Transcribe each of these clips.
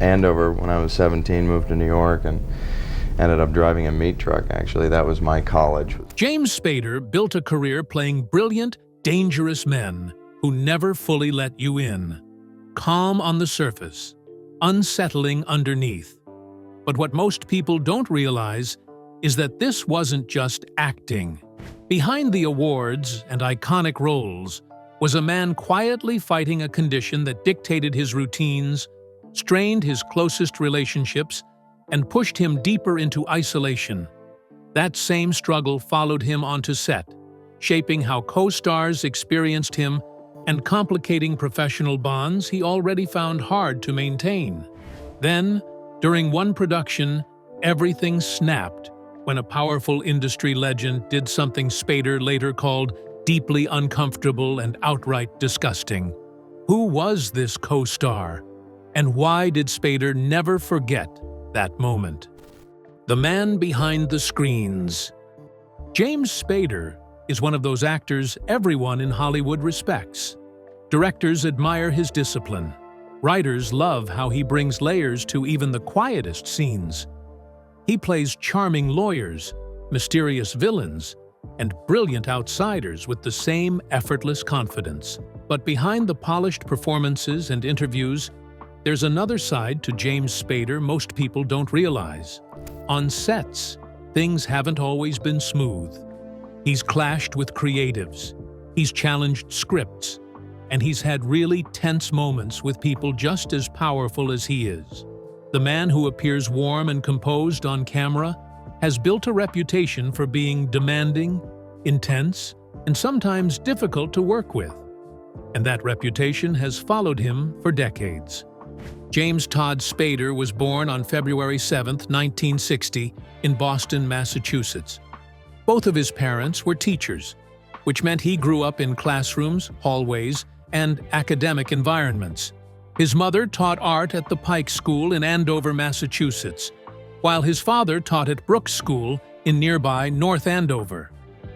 Andover when I was 17, moved to New York, and ended up driving a meat truck, actually. That was my college. James Spader built a career playing brilliant, dangerous men who never fully let you in. Calm on the surface, unsettling underneath. But what most people don't realize is that this wasn't just acting. Behind the awards and iconic roles was a man quietly fighting a condition that dictated his routines, strained his closest relationships, and pushed him deeper into isolation. That same struggle followed him onto set, shaping how co-stars experienced him and complicating professional bonds he already found hard to maintain. Then, during one production, everything snapped when a powerful industry legend did something Spader later called deeply uncomfortable and outright disgusting. Who was this co-star? And why did Spader never forget that moment? The man behind the screens. James Spader is one of those actors everyone in Hollywood respects. Directors admire his discipline. Writers love how he brings layers to even the quietest scenes. He plays charming lawyers, mysterious villains, and brilliant outsiders with the same effortless confidence. But behind the polished performances and interviews, there's another side to James Spader most people don't realize. On sets, things haven't always been smooth. He's clashed with creatives, he's challenged scripts, and he's had really tense moments with people just as powerful as he is. The man who appears warm and composed on camera has built a reputation for being demanding, intense, and sometimes difficult to work with. And that reputation has followed him for decades. James Todd Spader was born on February 7, 1960, in Boston, Massachusetts. Both of his parents were teachers, which meant he grew up in classrooms, hallways, and academic environments. His mother taught art at the Pike School in Andover, Massachusetts, while his father taught at Brooks School in nearby North Andover.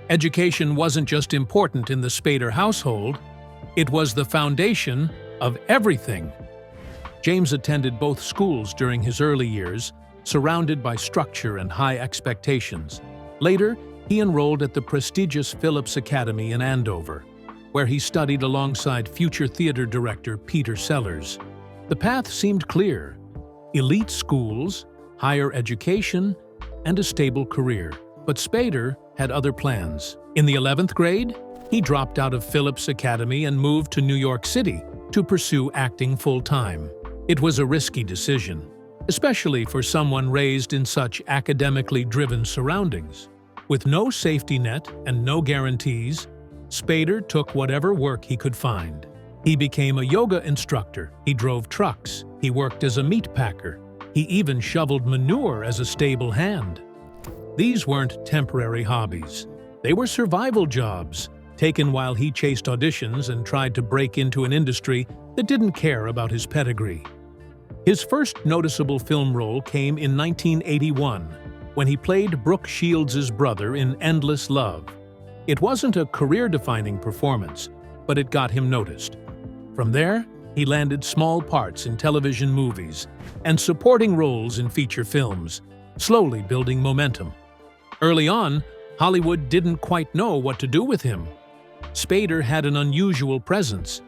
Education wasn't just important in the Spader household, it was the foundation of everything. James attended both schools during his early years, surrounded by structure and high expectations. Later, he enrolled at the prestigious Phillips Academy in Andover, where he studied alongside future theater director Peter Sellers. The path seemed clear: elite schools, higher education, and a stable career. But Spader had other plans. In the 11th grade, he dropped out of Phillips Academy and moved to New York City to pursue acting full-time. It was a risky decision, especially for someone raised in such academically driven surroundings. With no safety net and no guarantees, Spader took whatever work he could find. He became a yoga instructor, he drove trucks, he worked as a meat packer, he even shoveled manure as a stable hand. These weren't temporary hobbies. They were survival jobs, taken while he chased auditions and tried to break into an industry that didn't care about his pedigree. His first noticeable film role came in 1981, when he played Brooke Shields' brother in Endless Love. It wasn't a career-defining performance, but it got him noticed. From there, he landed small parts in television movies and supporting roles in feature films, slowly building momentum. Early on, Hollywood didn't quite know what to do with him. Spader had an unusual presence.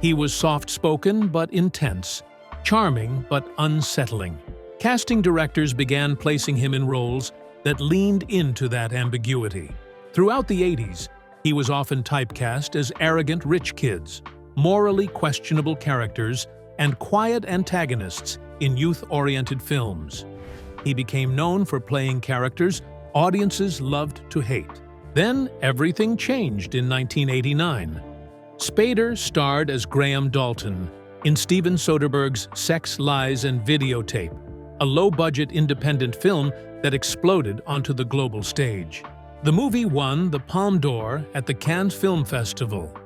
He was soft-spoken but intense, charming but unsettling. Casting directors began placing him in roles that leaned into that ambiguity. Throughout the 80s, he was often typecast as arrogant rich kids, morally questionable characters, and quiet antagonists in youth-oriented films. He became known for playing characters audiences loved to hate. Then everything changed in 1989. Spader starred as Graham Dalton in Steven Soderbergh's Sex, Lies, and Videotape, a low-budget independent film that exploded onto the global stage. The movie won the Palme d'Or at the Cannes Film Festival,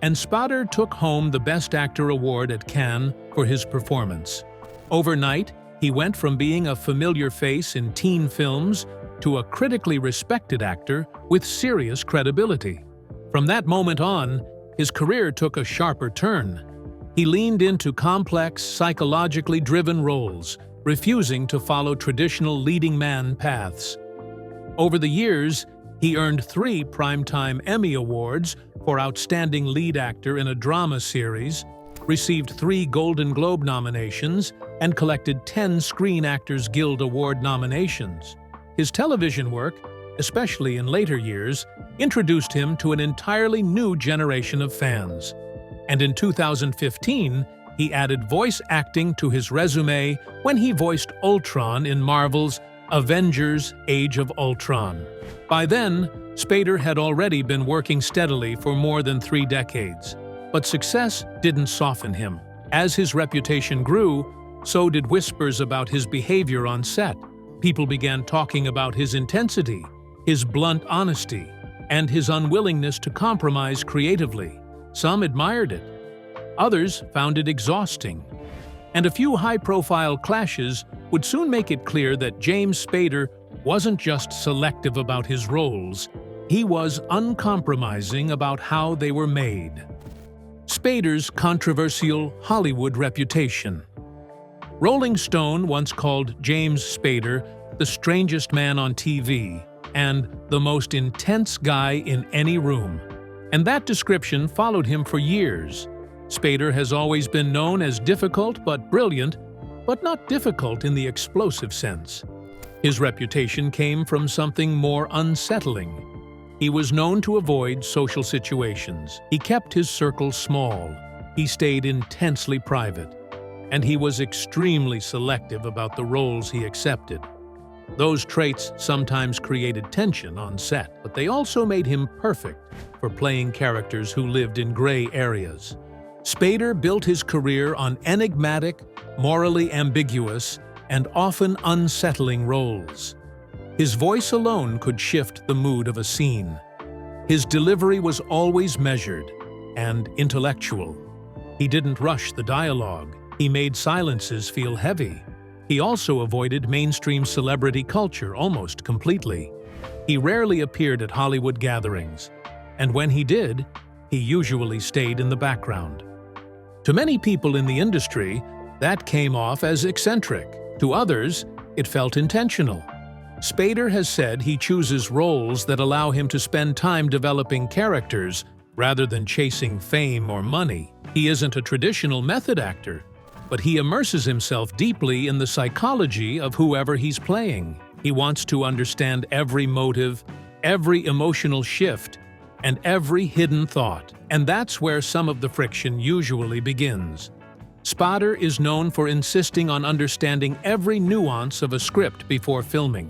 and Spader took home the Best Actor award at Cannes for his performance. Overnight, he went from being a familiar face in teen films to a critically respected actor with serious credibility. From that moment on, his career took a sharper turn. He leaned into complex, psychologically driven roles, refusing to follow traditional leading man paths. Over the years, he earned 3 Primetime Emmy Awards for Outstanding Lead Actor in a Drama Series, received 3 Golden Globe nominations, and collected 10 Screen Actors Guild Award nominations. His television work, especially in later years, introduced him to an entirely new generation of fans. And in 2015, he added voice acting to his resume when he voiced Ultron in Marvel's Avengers: Age of Ultron. By then, Spader had already been working steadily for more than 3 decades. But success didn't soften him. As his reputation grew, so did whispers about his behavior on set. People began talking about his intensity, his blunt honesty, and his unwillingness to compromise creatively. Some admired it. Others found it exhausting. And a few high-profile clashes would soon make it clear that James Spader wasn't just selective about his roles, he was uncompromising about how they were made. Spader's controversial Hollywood reputation. Rolling Stone once called James Spader the strangest man on TV and the most intense guy in any room. And that description followed him for years. Spader has always been known as difficult but brilliant, but not difficult in the explosive sense. His reputation came from something more unsettling. He was known to avoid social situations. He kept his circle small. He stayed intensely private. And he was extremely selective about the roles he accepted. Those traits sometimes created tension on set, but they also made him perfect for playing characters who lived in gray areas. Spader built his career on enigmatic, morally ambiguous, and often unsettling roles. His voice alone could shift the mood of a scene. His delivery was always measured and intellectual. He didn't rush the dialogue. He made silences feel heavy. He also avoided mainstream celebrity culture almost completely. He rarely appeared at Hollywood gatherings, and when he did, he usually stayed in the background. To many people in the industry, that came off as eccentric. To others, it felt intentional. Spader has said he chooses roles that allow him to spend time developing characters rather than chasing fame or money. He isn't a traditional method actor, but he immerses himself deeply in the psychology of whoever he's playing. He wants to understand every motive, every emotional shift, and every hidden thought. And that's where some of the friction usually begins. Spader is known for insisting on understanding every nuance of a script before filming.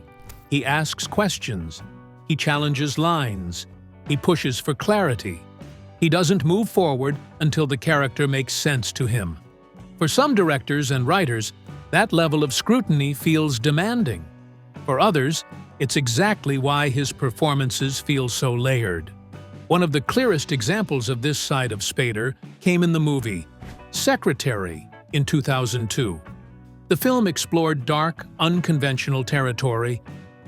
He asks questions. He challenges lines. He pushes for clarity. He doesn't move forward until the character makes sense to him. For some directors and writers, that level of scrutiny feels demanding. For others, it's exactly why his performances feel so layered. One of the clearest examples of this side of Spader came in the movie Secretary in 2002. The film explored dark, unconventional territory,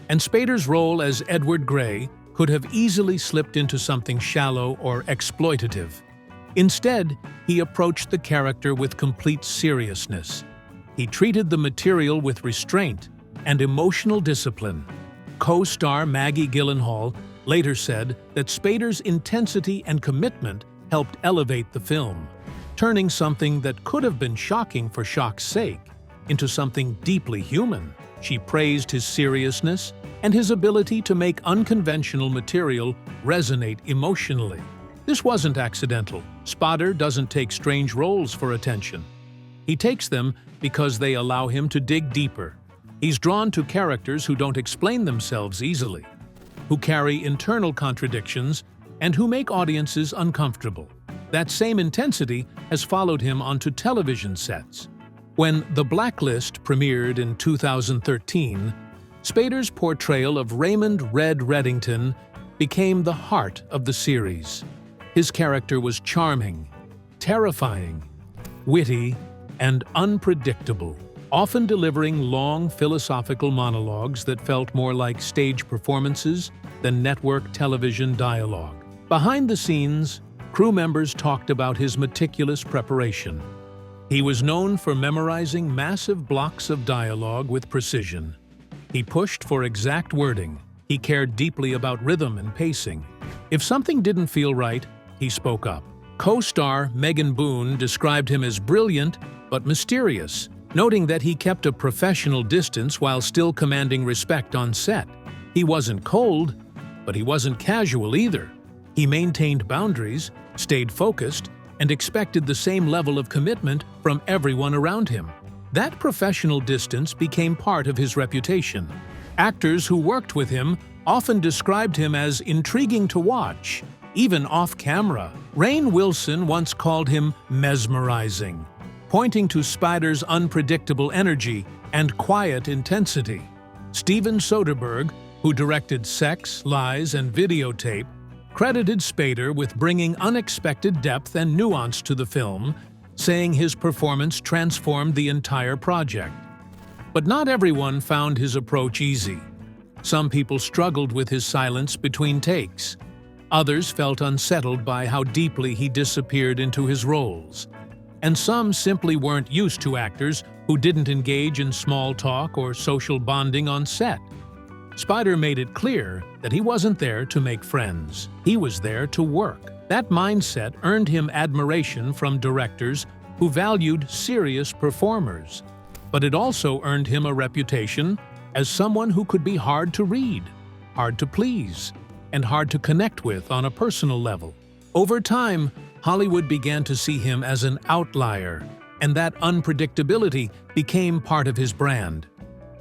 and Spader's role as Edward Grey could have easily slipped into something shallow or exploitative. Instead, he approached the character with complete seriousness. He treated the material with restraint and emotional discipline. Co-star Maggie Gyllenhaal later said that Spader's intensity and commitment helped elevate the film, turning something that could have been shocking for shock's sake into something deeply human. She praised his seriousness and his ability to make unconventional material resonate emotionally. This wasn't accidental. Spader doesn't take strange roles for attention. He takes them because they allow him to dig deeper. He's drawn to characters who don't explain themselves easily, who carry internal contradictions, and who make audiences uncomfortable. That same intensity has followed him onto television sets. When The Blacklist premiered in 2013, Spader's portrayal of Raymond "Red" Reddington became the heart of the series. His character was charming, terrifying, witty, and unpredictable, often delivering long philosophical monologues that felt more like stage performances than network television dialogue. Behind the scenes, crew members talked about his meticulous preparation. He was known for memorizing massive blocks of dialogue with precision. He pushed for exact wording. He cared deeply about rhythm and pacing. If something didn't feel right, he spoke up. Co-star Megan Boone described him as brilliant but mysterious, noting that he kept a professional distance while still commanding respect on set. He wasn't cold, but he wasn't casual either. He maintained boundaries, stayed focused, and expected the same level of commitment from everyone around him. That professional distance became part of his reputation. Actors who worked with him often described him as intriguing to watch, even off-camera. Rainn Wilson once called him mesmerizing, pointing to Spader's unpredictable energy and quiet intensity. Steven Soderbergh, who directed Sex, Lies, and Videotape, credited Spader with bringing unexpected depth and nuance to the film, saying his performance transformed the entire project. But not everyone found his approach easy. Some people struggled with his silence between takes. Others felt unsettled by how deeply he disappeared into his roles. And some simply weren't used to actors who didn't engage in small talk or social bonding on set. Spader made it clear that he wasn't there to make friends. He was there to work. That mindset earned him admiration from directors who valued serious performers. But it also earned him a reputation as someone who could be hard to read, hard to please, and hard to connect with on a personal level. Over time, Hollywood began to see him as an outlier, and that unpredictability became part of his brand.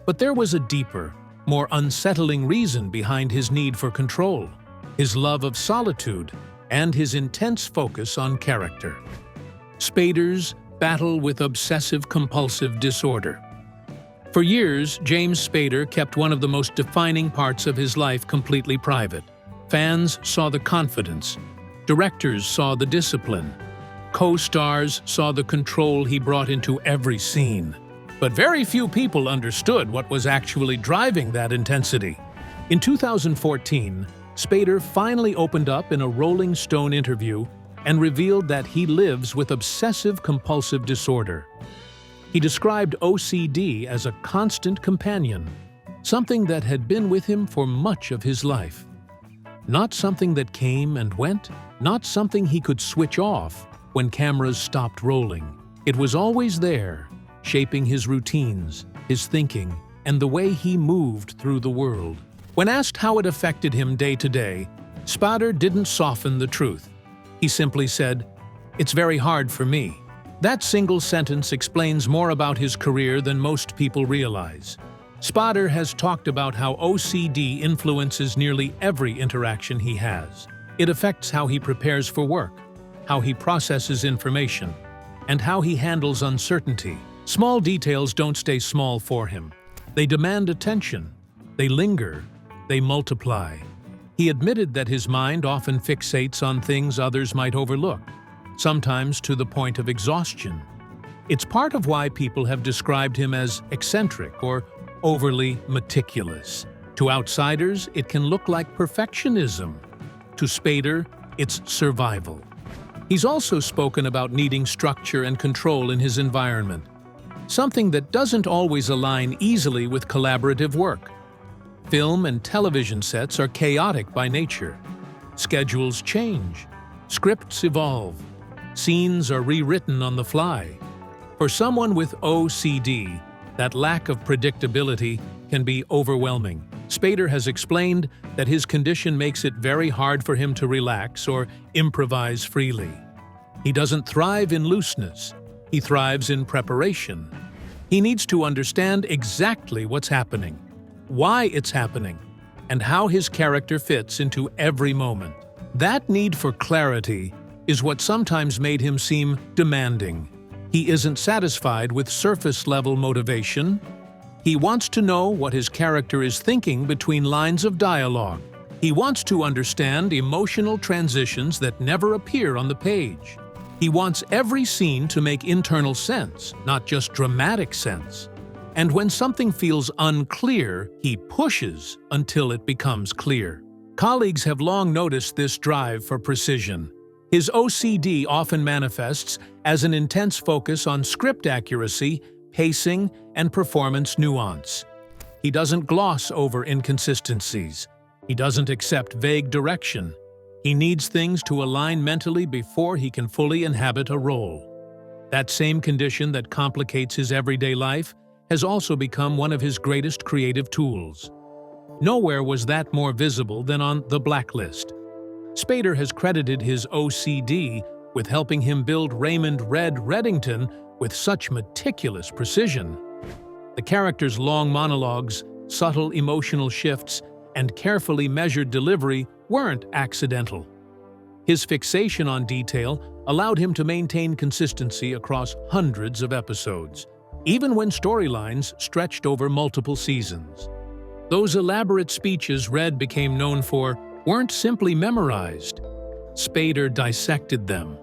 But there was a deeper, more unsettling reason behind his need for control, his love of solitude, and his intense focus on character. Spader's battle with obsessive-compulsive disorder. For years, James Spader kept one of the most defining parts of his life completely private. Fans saw the confidence, directors saw the discipline, co-stars saw the control he brought into every scene. But very few people understood what was actually driving that intensity. In 2014, Spader finally opened up in a Rolling Stone interview and revealed that he lives with obsessive-compulsive disorder. He described OCD as a constant companion, something that had been with him for much of his life. Not something that came and went, not something he could switch off when cameras stopped rolling. It was always there, shaping his routines, his thinking, and the way he moved through the world. When asked how it affected him day to day, Spader didn't soften the truth. He simply said, "It's very hard for me." That single sentence explains more about his career than most people realize. Spader has talked about how OCD influences nearly every interaction he has. It affects how he prepares for work, how he processes information, and how he handles uncertainty. Small details don't stay small for him. They demand attention. They linger. They multiply. He admitted that his mind often fixates on things others might overlook, sometimes to the point of exhaustion. It's part of why people have described him as eccentric or overly meticulous. To outsiders, it can look like perfectionism. To Spader, it's survival. He's also spoken about needing structure and control in his environment, something that doesn't always align easily with collaborative work. Film and television sets are chaotic by nature. Schedules change. Scripts evolve. Scenes are rewritten on the fly. For someone with OCD, that lack of predictability can be overwhelming. Spader has explained that his condition makes it very hard for him to relax or improvise freely. He doesn't thrive in looseness. He thrives in preparation. He needs to understand exactly what's happening, why it's happening, and how his character fits into every moment. That need for clarity is what sometimes made him seem demanding. He isn't satisfied with surface-level motivation. He wants to know what his character is thinking between lines of dialogue. He wants to understand emotional transitions that never appear on the page. He wants every scene to make internal sense, not just dramatic sense. And when something feels unclear, he pushes until it becomes clear. Colleagues have long noticed this drive for precision. His OCD often manifests as an intense focus on script accuracy, pacing, and performance nuance. He doesn't gloss over inconsistencies. He doesn't accept vague direction. He needs things to align mentally before he can fully inhabit a role. That same condition that complicates his everyday life has also become one of his greatest creative tools. Nowhere was that more visible than on The Blacklist. Spader has credited his OCD with helping him build Raymond "Red" Reddington with such meticulous precision. The character's long monologues, subtle emotional shifts, and carefully measured delivery weren't accidental. His fixation on detail allowed him to maintain consistency across hundreds of episodes, even when storylines stretched over multiple seasons. Those elaborate speeches Red became known for weren't simply memorized. Spader dissected them.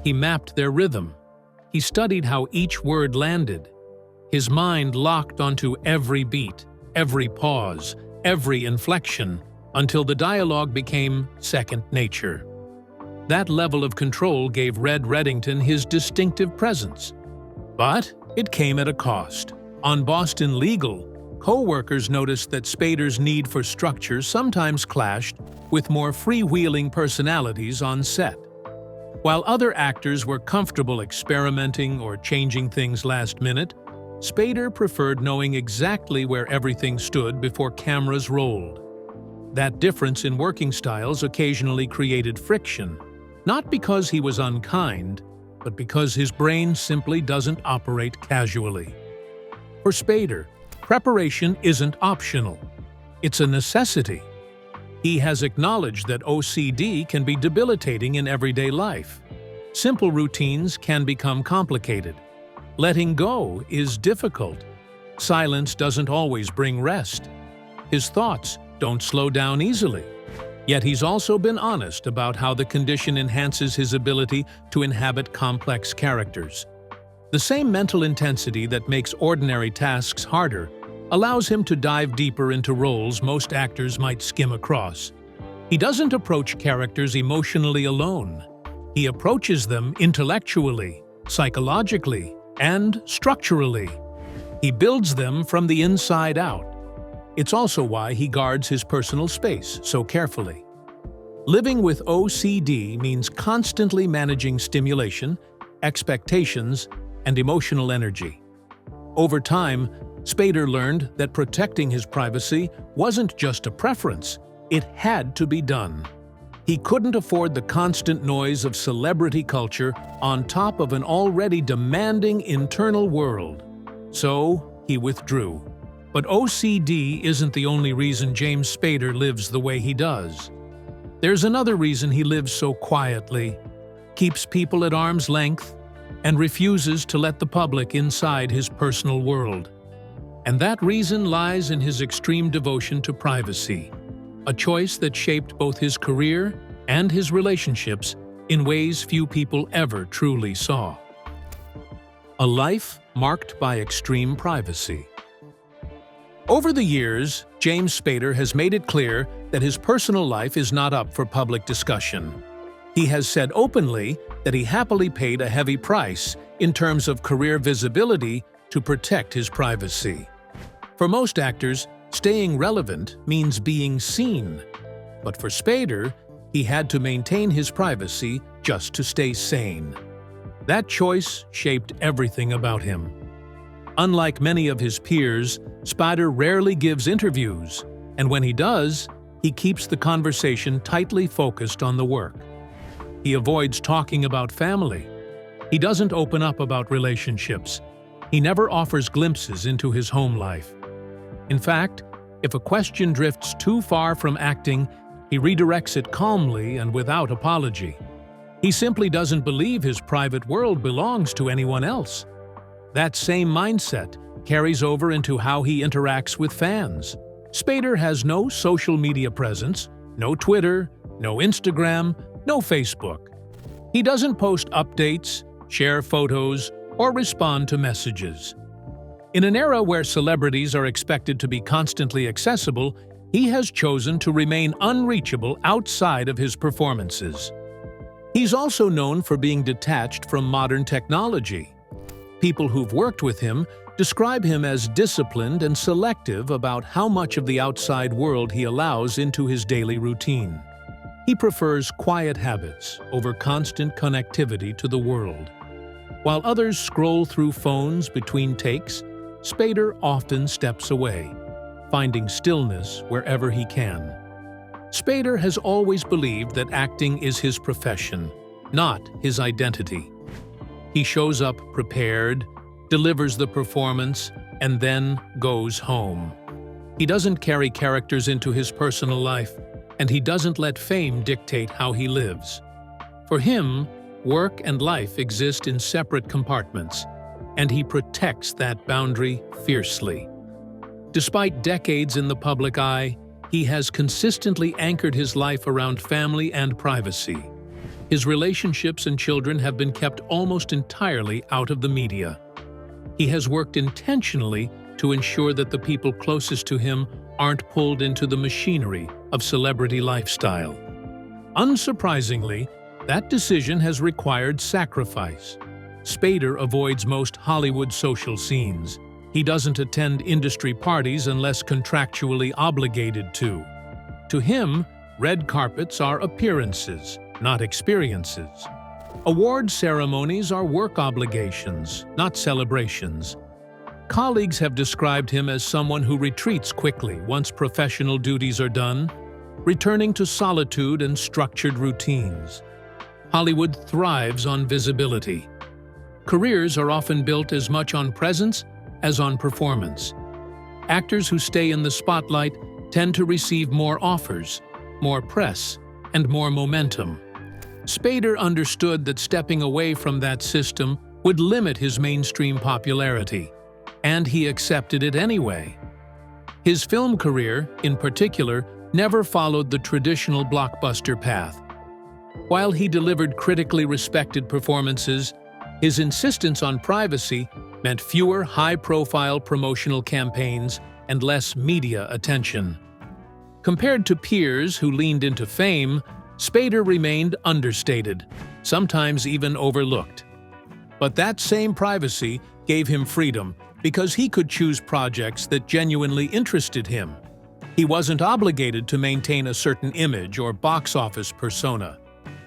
He mapped their rhythm. He studied how each word landed. His mind locked onto every beat, every pause, every inflection, until the dialogue became second nature. That level of control gave Red Reddington his distinctive presence. But it came at a cost. On Boston Legal, co-workers noticed that Spader's need for structure sometimes clashed with more freewheeling personalities on set. While other actors were comfortable experimenting or changing things last minute, Spader preferred knowing exactly where everything stood before cameras rolled. That difference in working styles occasionally created friction, not because he was unkind, but because his brain simply doesn't operate casually. For Spader, preparation isn't optional. It's a necessity. He has acknowledged that OCD can be debilitating in everyday life. Simple routines can become complicated. Letting go is difficult. Silence doesn't always bring rest. His thoughts don't slow down easily. Yet he's also been honest about how the condition enhances his ability to inhabit complex characters. The same mental intensity that makes ordinary tasks harder allows him to dive deeper into roles most actors might skim across. He doesn't approach characters emotionally alone. He approaches them intellectually, psychologically, and structurally. He builds them from the inside out. It's also why he guards his personal space so carefully. Living with OCD means constantly managing stimulation, expectations, and emotional energy. Over time, Spader learned that protecting his privacy wasn't just a preference, it had to be done. He couldn't afford the constant noise of celebrity culture on top of an already demanding internal world. So, he withdrew. But OCD isn't the only reason James Spader lives the way he does. There's another reason he lives so quietly, keeps people at arm's length, and refuses to let the public inside his personal world. And that reason lies in his extreme devotion to privacy, a choice that shaped both his career and his relationships in ways few people ever truly saw. A life marked by extreme privacy. Over the years, James Spader has made it clear that his personal life is not up for public discussion. He has said openly that he happily paid a heavy price in terms of career visibility to protect his privacy. For most actors, staying relevant means being seen. But for Spader, he had to maintain his privacy just to stay sane. That choice shaped everything about him. Unlike many of his peers, Spader rarely gives interviews, and when he does, he keeps the conversation tightly focused on the work. He avoids talking about family. He doesn't open up about relationships. He never offers glimpses into his home life. In fact, if a question drifts too far from acting, he redirects it calmly and without apology. He simply doesn't believe his private world belongs to anyone else. That same mindset carries over into how he interacts with fans. Spader has no social media presence, no Twitter, no Instagram, no Facebook. He doesn't post updates, share photos, or respond to messages. In an era where celebrities are expected to be constantly accessible, he has chosen to remain unreachable outside of his performances. He's also known for being detached from modern technology. People who've worked with him describe him as disciplined and selective about how much of the outside world he allows into his daily routine. He prefers quiet habits over constant connectivity to the world. While others scroll through phones between takes, Spader often steps away, finding stillness wherever he can. Spader has always believed that acting is his profession, not his identity. He shows up prepared, delivers the performance, and then goes home. He doesn't carry characters into his personal life, and he doesn't let fame dictate how he lives. For him, work and life exist in separate compartments, and he protects that boundary fiercely. Despite decades in the public eye, he has consistently anchored his life around family and privacy. His relationships and children have been kept almost entirely out of the media. He has worked intentionally to ensure that the people closest to him aren't pulled into the machinery of celebrity lifestyle. Unsurprisingly, that decision has required sacrifice. Spader avoids most Hollywood social scenes. He doesn't attend industry parties unless contractually obligated to. To him, red carpets are appearances, not experiences. Award ceremonies are work obligations, not celebrations. Colleagues have described him as someone who retreats quickly once professional duties are done, returning to solitude and structured routines. Hollywood thrives on visibility. Careers are often built as much on presence as on performance. Actors who stay in the spotlight tend to receive more offers, more press, and more momentum. Spader understood that stepping away from that system would limit his mainstream popularity, and he accepted it anyway. His film career, in particular, never followed the traditional blockbuster path. While he delivered critically respected performances, his insistence on privacy meant fewer high-profile promotional campaigns and less media attention. Compared to peers who leaned into fame, Spader remained understated, sometimes even overlooked. But that same privacy gave him freedom because he could choose projects that genuinely interested him. He wasn't obligated to maintain a certain image or box office persona.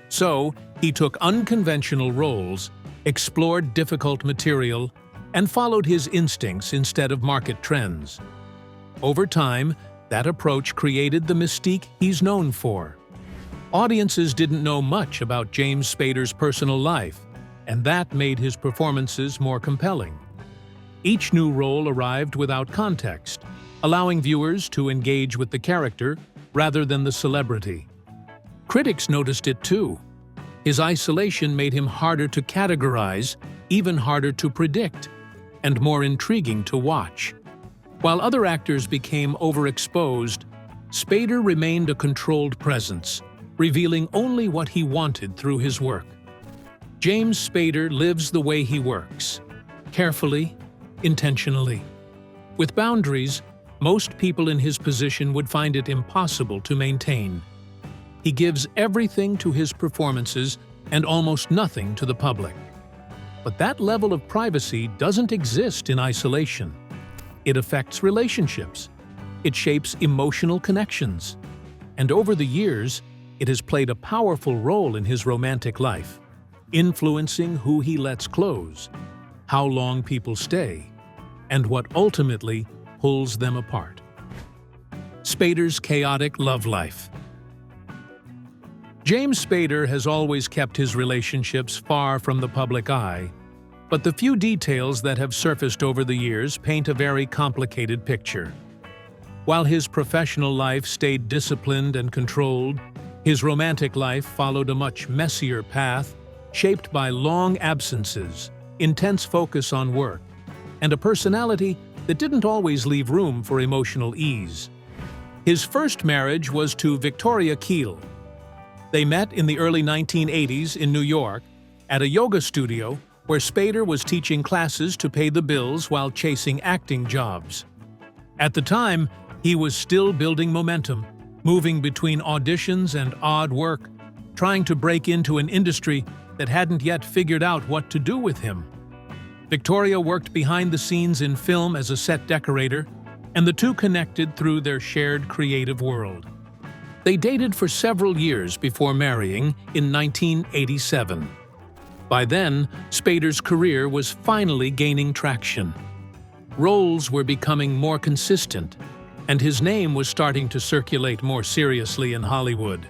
So, he took unconventional roles, explored difficult material, and followed his instincts instead of market trends. Over time, that approach created the mystique he's known for. Audiences didn't know much about James Spader's personal life, and that made his performances more compelling. Each new role arrived without context, allowing viewers to engage with the character rather than the celebrity. Critics noticed it too. His isolation made him harder to categorize, even harder to predict, and more intriguing to watch. While other actors became overexposed, Spader remained a controlled presence, revealing only what he wanted through his work. James Spader lives the way he works, carefully, intentionally. With boundaries, most people in his position would find it impossible to maintain. He gives everything to his performances and almost nothing to the public. But that level of privacy doesn't exist in isolation. It affects relationships. It shapes emotional connections. And over the years, it has played a powerful role in his romantic life, influencing who he lets close, how long people stay, and what ultimately pulls them apart. Spader's chaotic love life. James Spader has always kept his relationships far from the public eye, but the few details that have surfaced over the years paint a very complicated picture. While his professional life stayed disciplined and controlled, his romantic life followed a much messier path, shaped by long absences, intense focus on work, and a personality that didn't always leave room for emotional ease. His first marriage was to Victoria Keel. They met in the early 1980s in New York at a yoga studio where Spader was teaching classes to pay the bills while chasing acting jobs. At the time, he was still building momentum, moving between auditions and odd work, trying to break into an industry that hadn't yet figured out what to do with him. Victoria worked behind the scenes in film as a set decorator, and the two connected through their shared creative world. They dated for several years before marrying in 1987. By then, Spader's career was finally gaining traction. Roles were becoming more consistent, and his name was starting to circulate more seriously in Hollywood.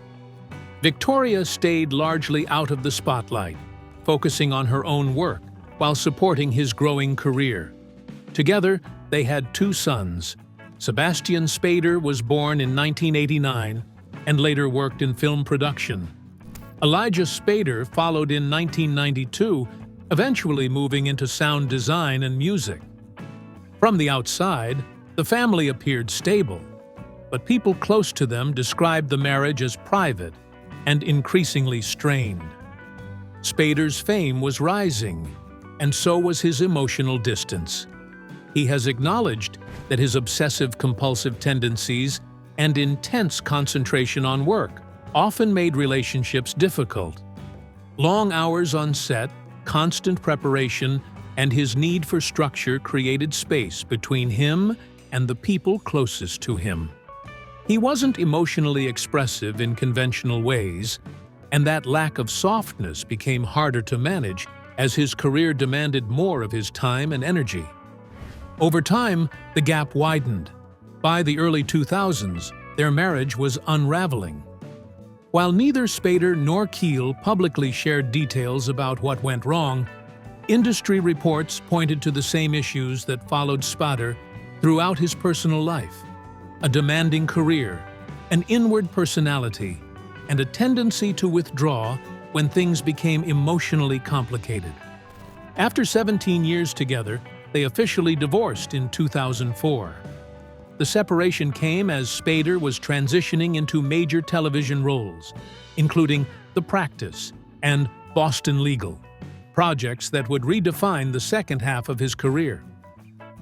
Victoria stayed largely out of the spotlight, focusing on her own work while supporting his growing career. Together, they had two sons. Sebastian Spader was born in 1989 and later worked in film production. Elijah Spader followed in 1992, eventually moving into sound design and music. From the outside, the family appeared stable, but people close to them described the marriage as private and increasingly strained. Spader's fame was rising, and so was his emotional distance. He has acknowledged that his obsessive-compulsive tendencies and intense concentration on work often made relationships difficult. Long hours on set, constant preparation, and his need for structure created space between him and the people closest to him. He wasn't emotionally expressive in conventional ways, and that lack of softness became harder to manage as his career demanded more of his time and energy. Over time, the gap widened. By the early 2000s, their marriage was unraveling. While neither Spader nor Keel publicly shared details about what went wrong, industry reports pointed to the same issues that followed Spader throughout his personal life: a demanding career, an inward personality, and a tendency to withdraw when things became emotionally complicated. After 17 years together, they officially divorced in 2004. The separation came as Spader was transitioning into major television roles, including The Practice and Boston Legal, projects that would redefine the second half of his career.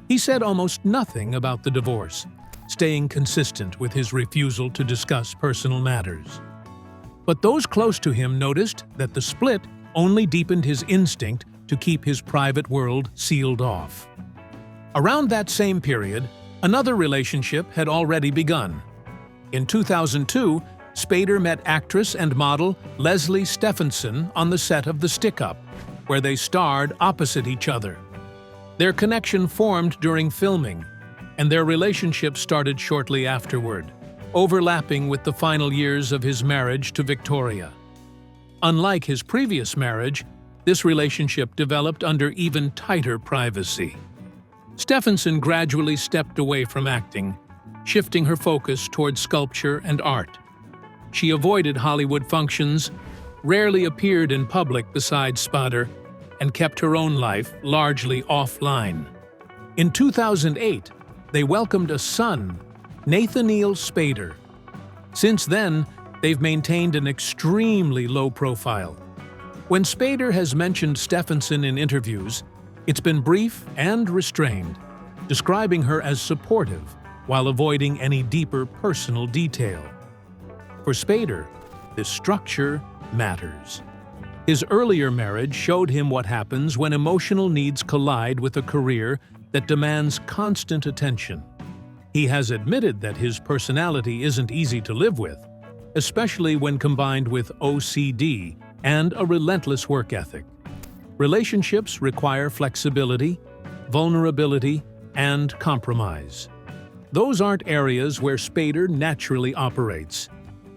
He said almost nothing about the divorce, staying consistent with his refusal to discuss personal matters. But those close to him noticed that the split only deepened his instinct to keep his private world sealed off. Around that same period, another relationship had already begun. In 2002, Spader met actress and model Leslie Stephenson on the set of The Stick-Up, where they starred opposite each other. Their connection formed during filming, and their relationship started shortly afterward, overlapping with the final years of his marriage to Victoria. Unlike his previous marriage, this relationship developed under even tighter privacy. Stephenson gradually stepped away from acting, shifting her focus toward sculpture and art. She avoided Hollywood functions, rarely appeared in public besides Spader, and kept her own life largely offline. In 2008, they welcomed a son, Nathaniel Spader. Since then, they've maintained an extremely low profile. When Spader has mentioned Stephenson in interviews, it's been brief and restrained, describing her as supportive while avoiding any deeper personal detail. For Spader, this structure matters. His earlier marriage showed him what happens when emotional needs collide with a career that demands constant attention. He has admitted that his personality isn't easy to live with, especially when combined with OCD and a relentless work ethic. Relationships require flexibility, vulnerability, and compromise. Those aren't areas where Spader naturally operates.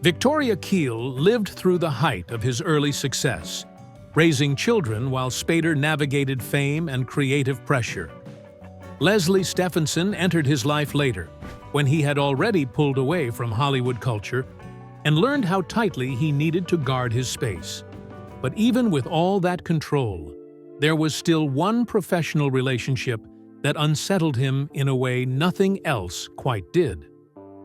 Victoria Keel lived through the height of his early success, raising children while Spader navigated fame and creative pressure. Leslie Stephenson entered his life later, when he had already pulled away from Hollywood culture and learned how tightly he needed to guard his space. But even with all that control, there was still one professional relationship that unsettled him in a way nothing else quite did.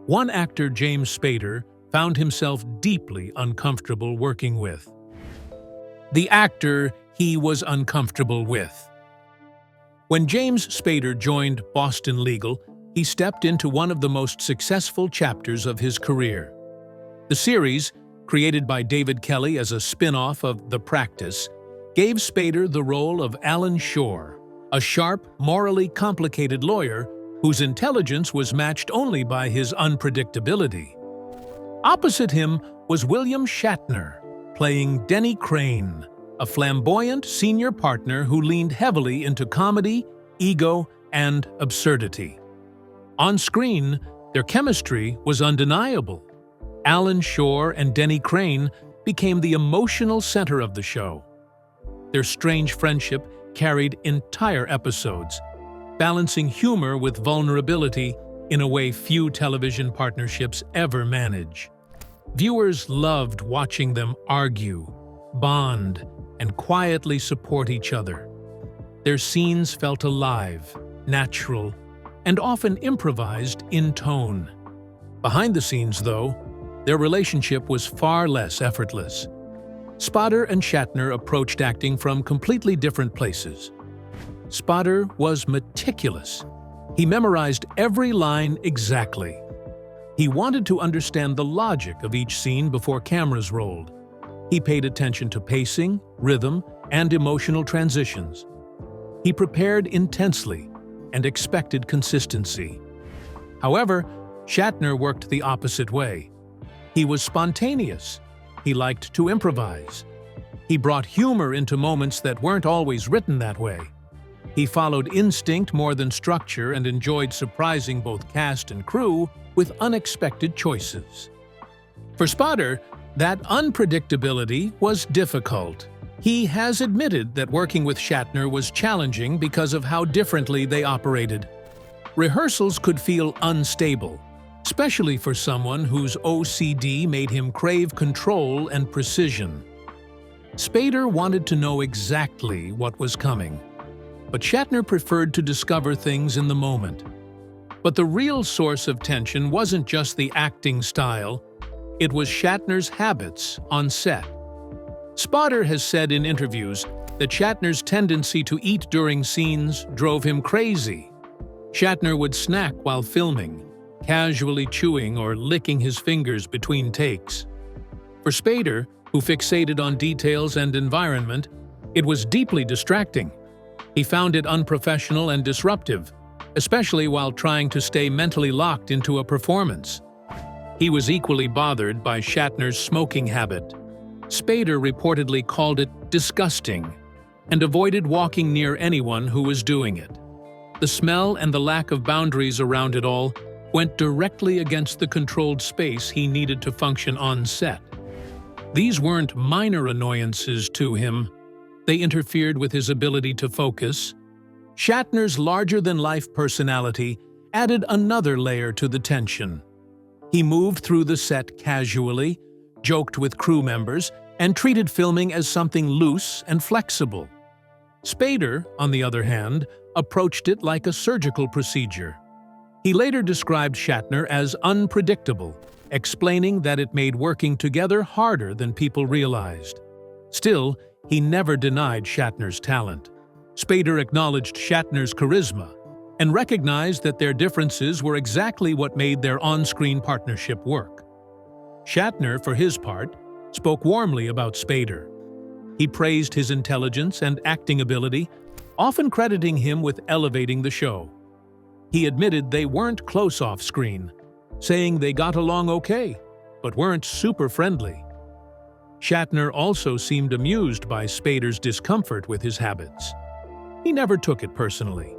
One actor, James Spader, found himself deeply uncomfortable working with. The actor he was uncomfortable with. When James Spader joined Boston Legal, he stepped into one of the most successful chapters of his career. The series, created by David Kelly as a spin-off of The Practice, gave Spader the role of Alan Shore, a sharp, morally complicated lawyer whose intelligence was matched only by his unpredictability. Opposite him was William Shatner, playing Denny Crane, a flamboyant senior partner who leaned heavily into comedy, ego, and absurdity. On screen, their chemistry was undeniable. Alan Shore and Denny Crane became the emotional center of the show. Their strange friendship carried entire episodes, balancing humor with vulnerability in a way few television partnerships ever manage. Viewers loved watching them argue, bond, and quietly support each other. Their scenes felt alive, natural, and often improvised in tone. Behind the scenes, though, their relationship was far less effortless. Spader and Shatner approached acting from completely different places. Spader was meticulous. He memorized every line exactly. He wanted to understand the logic of each scene before cameras rolled. He paid attention to pacing, rhythm, and emotional transitions. He prepared intensely and expected consistency. However, Shatner worked the opposite way. He was spontaneous. He liked to improvise. He brought humor into moments that weren't always written that way. He followed instinct more than structure and enjoyed surprising both cast and crew with unexpected choices. For Spader, that unpredictability was difficult. He has admitted that working with Shatner was challenging because of how differently they operated. Rehearsals could feel unstable, especially for someone whose OCD made him crave control and precision. Spader wanted to know exactly what was coming, but Shatner preferred to discover things in the moment. But the real source of tension wasn't just the acting style, it was Shatner's habits on set. Spader has said in interviews that Shatner's tendency to eat during scenes drove him crazy. Shatner would snack while filming, casually chewing or licking his fingers between takes. For Spader, who fixated on details and environment, it was deeply distracting. He found it unprofessional and disruptive, especially while trying to stay mentally locked into a performance. He was equally bothered by Shatner's smoking habit. Spader reportedly called it disgusting and avoided walking near anyone who was doing it. The smell and the lack of boundaries around it all went directly against the controlled space he needed to function on set. These weren't minor annoyances to him. They interfered with his ability to focus. Shatner's larger-than-life personality added another layer to the tension. He moved through the set casually, joked with crew members, and treated filming as something loose and flexible. Spader, on the other hand, approached it like a surgical procedure. He later described Shatner as unpredictable, explaining that it made working together harder than people realized. Still, he never denied Shatner's talent. Spader acknowledged Shatner's charisma and recognized that their differences were exactly what made their on-screen partnership work. Shatner, for his part, spoke warmly about Spader. He praised his intelligence and acting ability, often crediting him with elevating the show. He admitted they weren't close off-screen, saying they got along okay, but weren't super friendly. Shatner also seemed amused by Spader's discomfort with his habits. He never took it personally.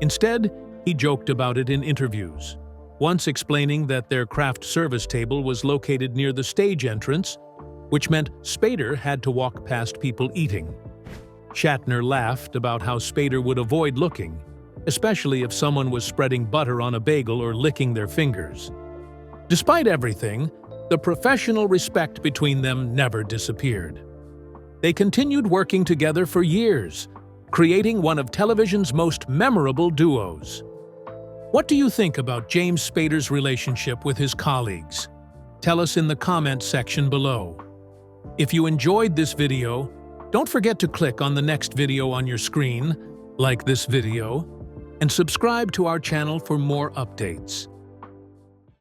Instead, he joked about it in interviews, once explaining that their craft service table was located near the stage entrance, which meant Spader had to walk past people eating. Shatner laughed about how Spader would avoid looking, especially if someone was spreading butter on a bagel or licking their fingers. Despite everything, the professional respect between them never disappeared. They continued working together for years, creating one of television's most memorable duos. What do you think about James Spader's relationship with his colleagues? Tell us in the comments section below. If you enjoyed this video, don't forget to click on the next video on your screen, like this video, and subscribe to our channel for more updates.